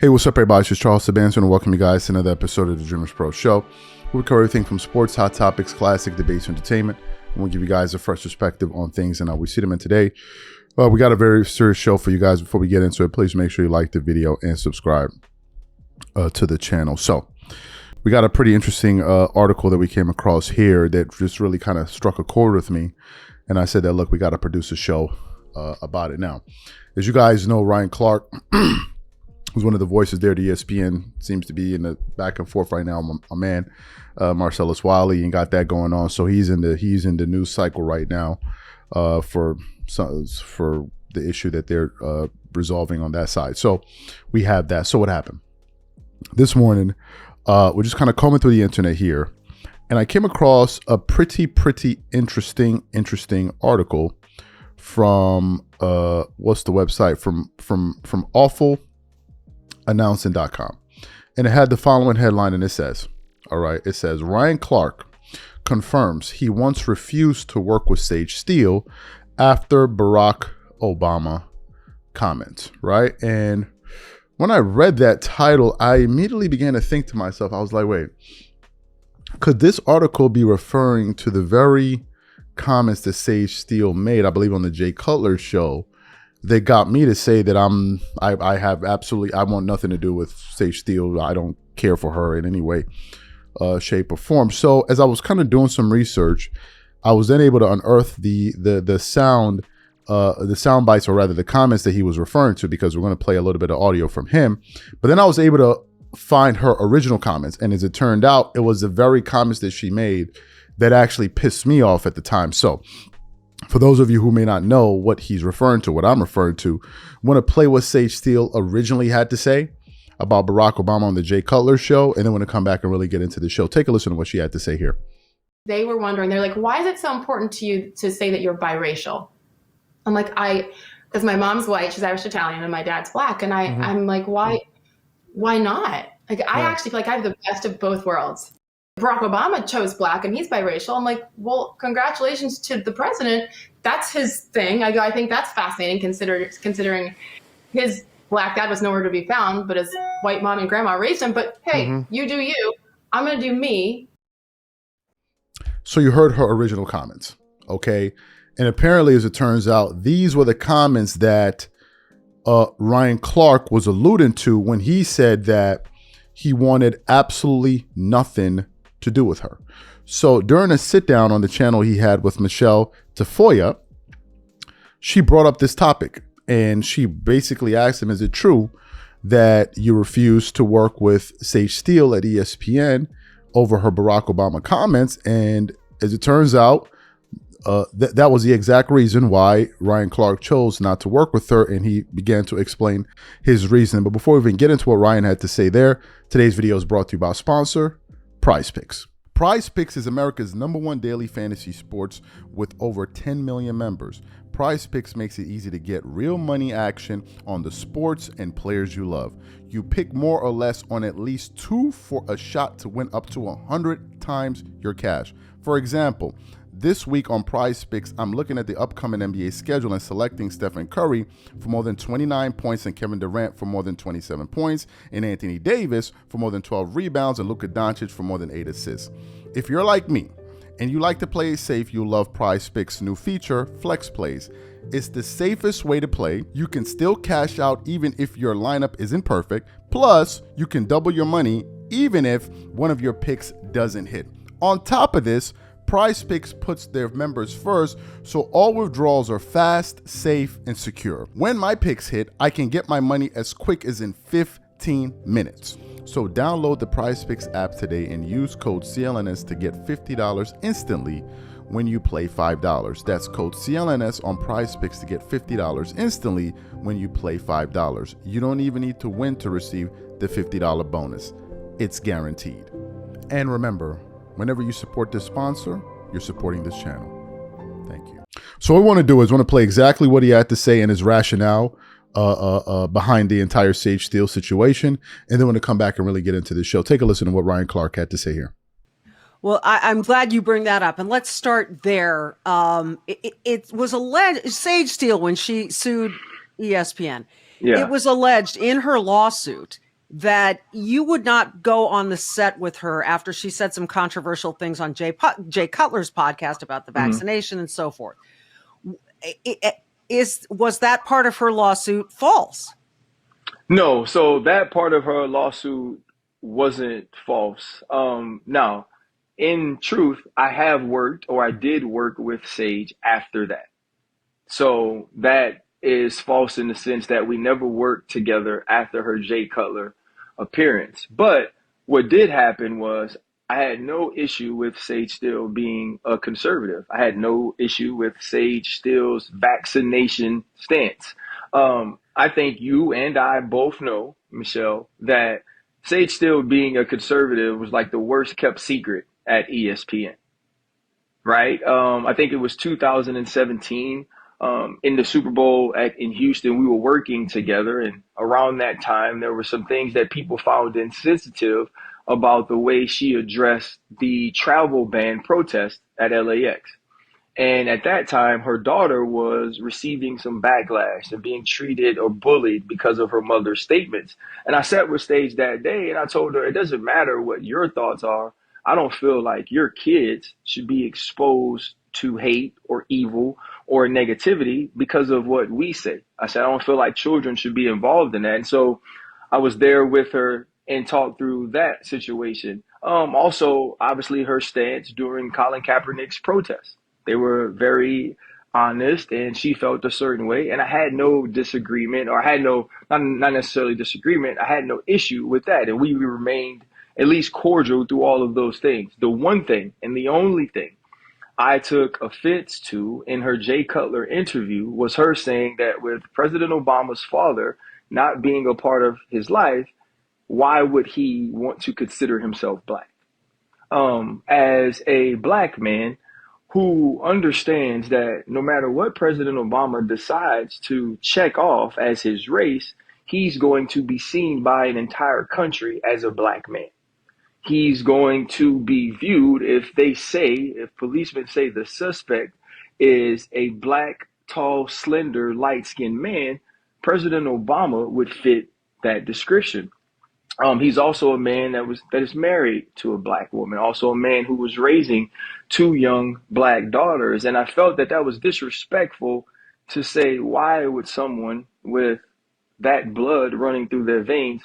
Hey, what's up, everybody? It's Charles Sabanson, and welcome you guys to another episode of the Dreamers Pro Show. We cover everything from sports, hot topics, classic debates, entertainment, and we'll give you guys a fresh perspective on things and how we see them in today. We got a very serious show for you guys. Before we get into it, please make sure you like the video and subscribe to the channel. So we got a pretty interesting article that we came across here that just really kind of struck a chord with me. And I said that, look, we got to produce a show about it. Now, as you guys know, Ryan Clark, who's one of the voices there at ESPN, seems to be in the back and forth right now. My man, Marcellus Wiley, and got that going on. So he's in the news cycle right now for the issue that they're resolving on that side. So we have that. So what happened this morning? We're just kind of combing through the internet here, and I came across a pretty interesting article from what's the website from awfulannouncing.com, and it had the following headline, and it says, Ryan Clark confirms he once refused to work with Sage Steele after Barack Obama comments, right? And when I read that title, I immediately began to think to myself, I was like, wait, could this article be referring to the very comments that Sage Steele made, I believe on the Jay Cutler show, that got me to say that I want nothing to do with Sage Steele. I don't care for her in any way, shape, or form. So as I was kind of doing some research, I was then able to unearth the sound bites, or rather the comments that he was referring to, because we're going to play a little bit of audio from him. But then I was able to find her original comments, and as it turned out, it was the very comments that she made that actually pissed me off at the time. So for those of you who may not know what he's referring to, what I'm referring to, I want to play what Sage Steele originally had to say about Barack Obama on the Jay Cutler show, and then when I come back and really get into the show, take a listen to what she had to say here. They were wondering, they're like, why is it so important to you to say that you're biracial? I'm like, because my mom's white, she's Irish Italian, and my dad's black. And I'm like, why not? Like, I actually feel like I have the best of both worlds. Barack Obama chose black and he's biracial. I'm like, well, congratulations to the president. That's his thing. I think that's fascinating, considering his black dad was nowhere to be found, but his white mom and grandma raised him. But hey, you do you. I'm going to do me. So you heard her original comments, okay? And apparently, as it turns out, these were the comments that Ryan Clark was alluding to when he said that he wanted absolutely nothing to do with her. So during a sit down on the channel he had with Michelle Tafoya, she brought up this topic, and she basically asked him, is it true that you refused to work with Sage Steele at ESPN over her Barack Obama comments? And as it turns out, that was the exact reason why Ryan Clark chose not to work with her, and he began to explain his reason. But before we even get into what Ryan had to say there, today's video is brought to you by our sponsor, PrizePicks. PrizePicks is America's #1 daily fantasy sports with over 10 million members. PrizePicks makes it easy to get real money action on the sports and players you love. You pick more or less on at least 2 for a shot to win up to 100 times your cash. For example, this week on PrizePicks, I'm looking at the upcoming NBA schedule and selecting Stephen Curry for more than 29 points and Kevin Durant for more than 27 points and Anthony Davis for more than 12 rebounds and Luka Doncic for more than 8 assists. If you're like me and you like to play it safe, you'll love PrizePicks' new feature, Flex Plays. It's the safest way to play. You can still cash out even if your lineup isn't perfect. Plus, you can double your money even if one of your picks doesn't hit. On top of this, PrizePicks puts their members first, so all withdrawals are fast, safe, and secure. When my picks hit, I can get my money as quick as in 15 minutes. So download the PrizePicks app today and use code CLNS to get $50 instantly when you play $5. That's code CLNS on PrizePicks to get $50 instantly when you play $5. You don't even need to win to receive the $50 bonus. It's guaranteed. And remember, whenever you support this sponsor, you're supporting this channel. Thank you. So what we want to do is want to play exactly what he had to say and his rationale behind the entire Sage Steele situation. And then when to come back and really get into the show, take a listen to what Ryan Clark had to say here. Well, I'm glad you bring that up. And let's start there. It was alleged, Sage Steele, when she sued ESPN, it was alleged in her lawsuit that you would not go on the set with her after she said some controversial things on Jay Cutler's podcast about the vaccination and so forth. Was that part of her lawsuit false? No, so that part of her lawsuit wasn't false. Now, in truth, I did work with Sage after that. So that is false in the sense that we never worked together after her Jay Cutler appearance. But what did happen was I had no issue with Sage Steele being a conservative. I had no issue with Sage Steele's vaccination stance. I think you and I both know, Michelle, that Sage Steele being a conservative was like the worst kept secret at ESPN, right? I think it was 2017 in the Super Bowl in Houston. We were working together, and around that time, there were some things that people found insensitive about the way she addressed the travel ban protest at LAX. And at that time, her daughter was receiving some backlash and being treated or bullied because of her mother's statements. And I sat with Sage that day and I told her, it doesn't matter what your thoughts are. I don't feel like your kids should be exposed to hate or evil or negativity because of what we say. I said, I don't feel like children should be involved in that. And so I was there with her and talked through that situation. Also, obviously, her stance during Colin Kaepernick's protest. They were very honest and she felt a certain way. And I had no disagreement, or I had not necessarily disagreement. I had no issue with that. And we remained at least cordial through all of those things. The one thing and the only thing I took offense to in her Jay Cutler interview was her saying that with President Obama's father not being a part of his life, why would he want to consider himself black? As a black man who understands that no matter what President Obama decides to check off as his race, he's going to be seen by an entire country as a black man. He's going to be viewed if policemen say the suspect is a black, tall, slender, light-skinned man, President Obama would fit that description. He's also a man that is married to a black woman, also a man who was raising two young black daughters. And I felt that was disrespectful to say, why would someone with that blood running through their veins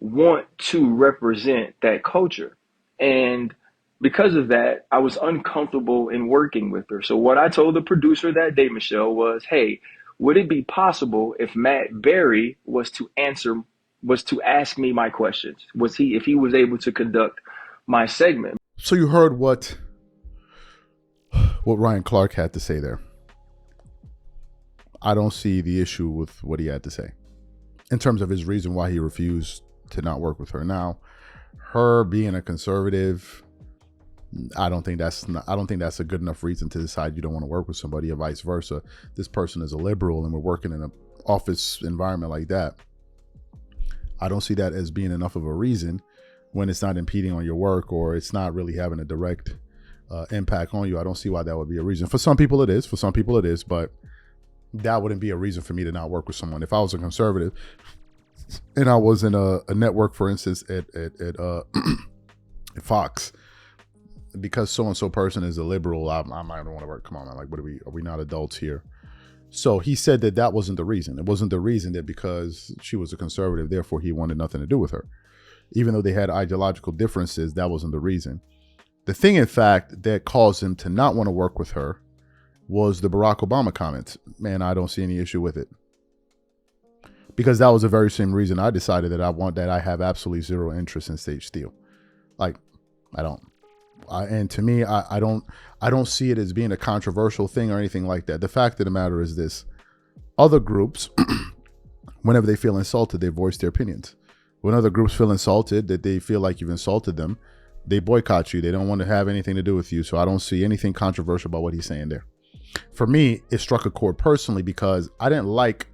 want to represent that culture? And because of that, I was uncomfortable in working with her. So what I told the producer that day, Michelle, was, hey, would it be possible if Matt Berry was to ask me my questions? If he was able to conduct my segment? So you heard what Ryan Clark had to say there. I don't see the issue with what he had to say in terms of his reason why he refused to not work with her. Now, her being a conservative, I don't think that's a good enough reason to decide you don't want to work with somebody, or vice versa. This person is a liberal and we're working in an office environment like that. I don't see that as being enough of a reason when it's not impeding on your work or it's not really having a direct impact on you. I don't see why that would be a reason. For some people it is, but that wouldn't be a reason for me to not work with someone. If I was a conservative and I was in a network, for instance, at Fox, because so-and-so person is a liberal, I don't want to work. Come on, man. Like, are we not adults here? So he said that wasn't the reason. It wasn't the reason that because she was a conservative, therefore he wanted nothing to do with her. Even though they had ideological differences, that wasn't the reason. The thing, in fact, that caused him to not want to work with her was the Barack Obama comments. Man, I don't see any issue with it. Because that was the very same reason I decided that I have absolutely zero interest in Sage Steele. Like, I don't. And to me, I don't see it as being a controversial thing or anything like that. The fact of the matter is this: other groups, whenever they feel insulted, they voice their opinions. When other groups feel insulted, that they feel like you've insulted them, they boycott you. They don't want to have anything to do with you. So I don't see anything controversial about what he's saying there. For me, it struck a chord personally because I didn't like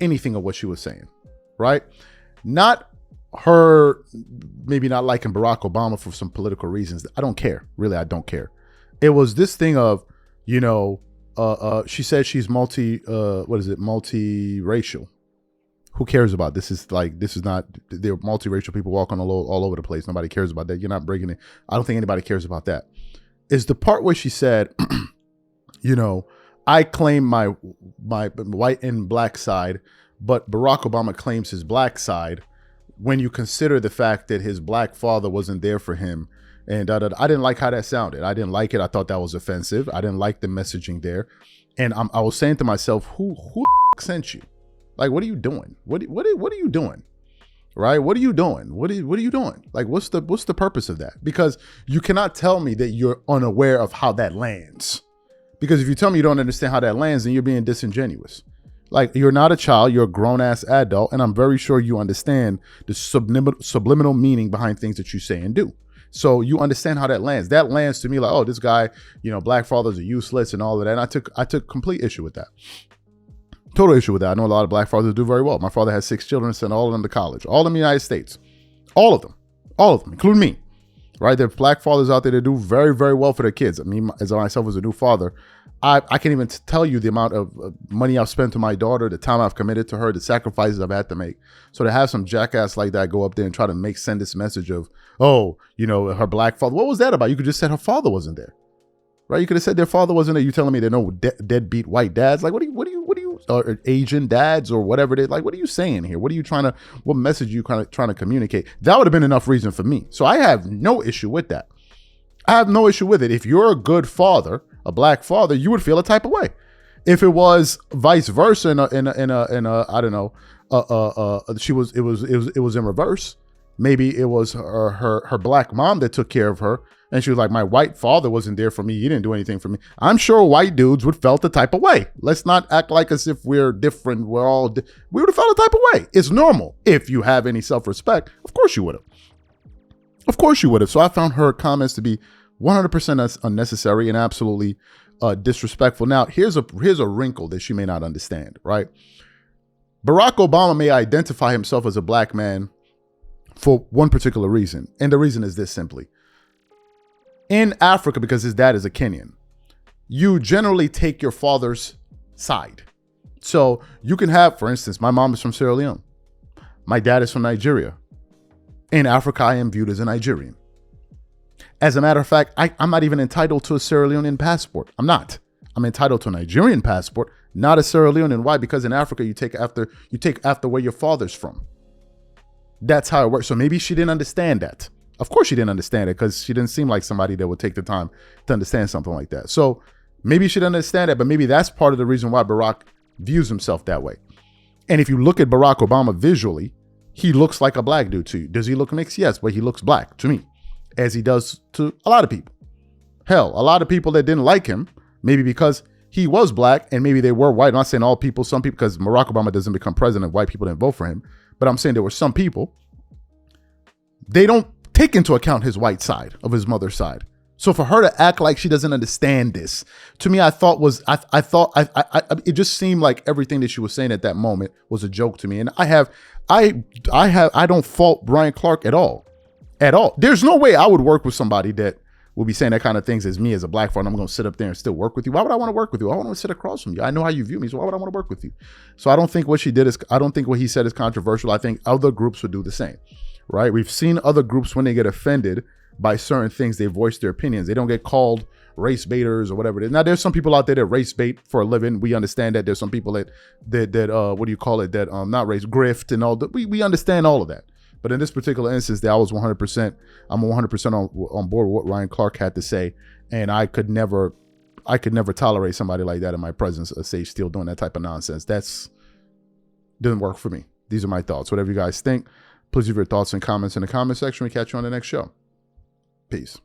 anything of what she was saying, right? Not her maybe not liking Barack Obama for some political reasons. I don't care. Really, I don't care. It was this thing of, she said she's multiracial. Who cares about this? Is not, they're multiracial people walking all over the place. Nobody cares about that. You're not breaking it. I don't think anybody cares about that. Is the part where she said, I claim my white and black side, but Barack Obama claims his black side, when you consider the fact that his black father wasn't there for him. And I didn't like how that sounded. I didn't like it. I thought that was offensive. I didn't like the messaging there. And I was saying to myself, who sent you? Like, what are you doing? What are you doing? Right? What are you doing? What are you doing? Like, what's the purpose of that? Because you cannot tell me that you're unaware of how that lands. Because if you tell me you don't understand how that lands, then you're being disingenuous. Like, you're not a child, you're a grown-ass adult, and I'm very sure you understand the subliminal meaning behind things that you say and do. So you understand how that lands. That lands to me like, oh, this guy, black fathers are useless and all of that. And I took complete issue with that. Total issue with that. I know a lot of black fathers do very well. My father has 6 children, sent all of them to college, all in the United States. All of them, including me. Right? There are black fathers out there that do very, very well for their kids. I mean, as myself as a new father, I can't even tell you the amount of money I've spent on my daughter, the time I've committed to her, the sacrifices I've had to make. So to have some jackass like that go up there and try to send this message of, her black father. What was that about? You could just say her father wasn't there, right? You could have said their father wasn't there. You telling me there are no deadbeat white dads? Like, what do you, or Asian dads or whatever it is? Like, what are you saying here? What message are you kind of trying to communicate? That would have been enough reason for me. So I have no issue with that. I have no issue with it. If you're a good father, a black father, you would feel a type of way. If it was vice versa, it was in reverse. Maybe it was her black mom that took care of her, and she was like, my white father wasn't there for me. He didn't do anything for me. I'm sure white dudes would felt the type of way. Let's not act like as if we're different. We would have felt a type of way. It's normal. If you have any self-respect, of course you would have. Of course you would have. So I found her comments to be 100% unnecessary and absolutely disrespectful. Now, here's a wrinkle that she may not understand, right? Barack Obama may identify himself as a black man for one particular reason. And the reason is this simply. In Africa, because his dad is a Kenyan, you generally take your father's side. So you can have, for instance, my mom is from Sierra Leone. My dad is from Nigeria. In Africa, I am viewed as a Nigerian. As a matter of fact, I'm not even entitled to a Sierra Leonean passport. I'm not. I'm entitled to a Nigerian passport, not a Sierra Leonean. Why? Because in Africa, you take after where your father's from. That's how it works. So maybe she didn't understand that. Of course she didn't understand it, because she didn't seem like somebody that would take the time to understand something like that. So maybe she didn't understand it, but maybe that's part of the reason why Barack views himself that way. And if you look at Barack Obama visually, he looks like a black dude to you. Does he look mixed? Yes, but he looks black to me, as he does to a lot of people. Hell, a lot of people that didn't like him, maybe because he was black and maybe they were white. I'm not saying all people, some people, because Barack Obama doesn't become president, white people didn't vote for him. But I'm saying there were some people, they don't take into account his white side of his mother's side. So for her to act like she doesn't understand this, to me, I thought it just seemed like everything that she was saying at that moment was a joke to me. And I don't fault Brian Clark at all. There's no way I would work with somebody that will be saying that kind of things as me as a black father. I'm going to sit up there and still work with you. Why would I want to work with you? I want to sit across from you. I know how you view me. So why would I want to work with you? So I don't think what he said is controversial. I think other groups would do the same, right? We've seen other groups when they get offended by certain things, they voice their opinions. They don't get called race baiters or whatever it is. Now, there's some people out there that race bait for a living. We understand that. There's some people that what do you call it? That not race grift and all that. We understand all of that. But in this particular instance, I'm 100% on board with what Ryan Clark had to say. And I could never tolerate somebody like that in my presence, Sage Steele, doing that type of nonsense. Didn't work for me. These are my thoughts. Whatever you guys think, please leave your thoughts and comments in the comment section. We catch you on the next show. Peace.